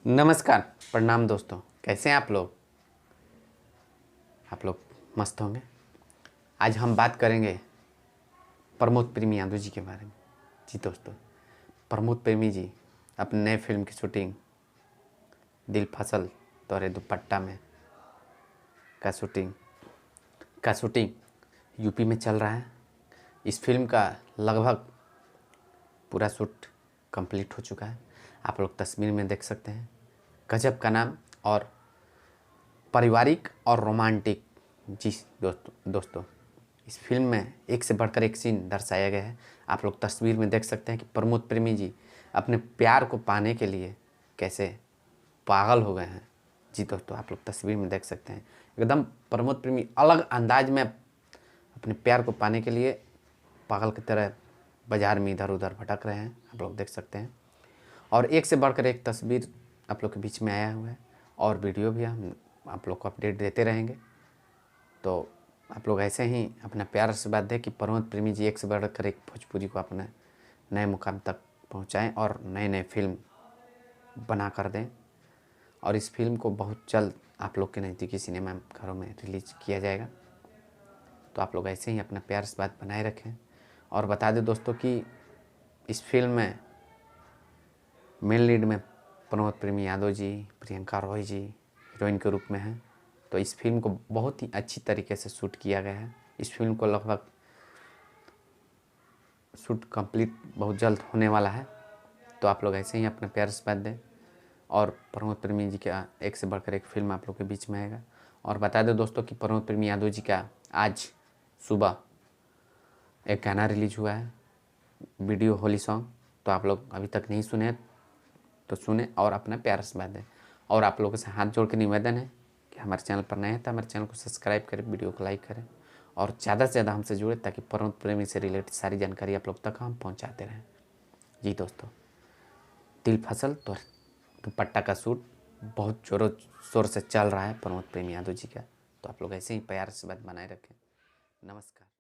नमस्कार, प्रणाम दोस्तों। कैसे हैं आप लोग? मस्त होंगे। आज हम बात करेंगे प्रमोद प्रेमी यादव जी के बारे में। जी दोस्तों, प्रमोद प्रेमी जी अपने नए फिल्म की शूटिंग दिल फसल तोरे दुपट्टा में का शूटिंग यूपी में चल रहा है। इस फिल्म का लगभग पूरा शूट कंप्लीट हो चुका है। आप लोग तस्वीर में देख सकते हैं। गजब का नाम और पारिवारिक और रोमांटिक। जी दोस्तों, इस फिल्म में एक से बढ़कर एक सीन दर्शाया गया है। आप लोग तस्वीर में देख सकते हैं कि प्रमोद प्रेमी जी अपने प्यार को पाने के लिए कैसे पागल हो गए हैं। जी दोस्तों, आप लोग तस्वीर में देख सकते हैं एकदम प्रमोद प्रेमी अलग अंदाज में अपने प्यार को पाने के लिए पागल की तरह बाज़ार में इधर उधर भटक रहे हैं। आप लोग देख सकते हैं और एक से बढ़कर एक तस्वीर आप लोग के बीच में आया हुआ है और वीडियो भी हम आप लोग को अपडेट देते रहेंगे। तो आप लोग ऐसे ही अपना प्यार से बात दें कि प्रमोद प्रेमी जी एक से बढ़कर एक भोजपुरी को अपने नए मुकाम तक पहुंचाएं और नए नए फिल्म बना कर दें। और इस फिल्म को बहुत जल्द आप लोग के नज़दीकी सिनेमा घरों में रिलीज किया जाएगा। तो आप लोग ऐसे ही अपना प्यार से बात बनाए रखें। और बता दें दोस्तों कि इस फिल्म में मेन लीड में प्रमोद प्रेमी यादव जी, प्रियंका रॉय जी हीरोइन के रूप में हैं। तो इस फिल्म को बहुत ही अच्छी तरीके से शूट किया गया है। इस फिल्म को लगभग शूट कंप्लीट बहुत जल्द होने वाला है। तो आप लोग ऐसे ही अपना प्यार से बात दें और प्रमोद प्रेमी जी का एक से बढ़कर एक फिल्म आप लोग के बीच में आएगा। और बता दें दोस्तों कि प्रमोद प्रेमी यादव जी का आज सुबह एक गाना रिलीज हुआ है, वीडियो होली सॉन्ग। तो आप लोग अभी तक नहीं सुने तो सुने और अपना प्यार से बात दें। और आप लोगों से हाथ जोड़ के निवेदन है कि हमारे चैनल पर नए हैं तो हमारे चैनल को सब्सक्राइब करें, वीडियो को लाइक करें और ज़्यादा से ज़्यादा हमसे जुड़े ताकि प्रमोद प्रेमी से रिलेटेड सारी जानकारी आप लोग तक हम पहुंचाते रहें। जी दोस्तों, दिल फसल तो दुपट्टा का शूट बहुत जोरों शोर से चल रहा है प्रमोद प्रेमी यादव जी का। तो आप लोग ऐसे ही प्यार से बात बनाए रखें। नमस्कार।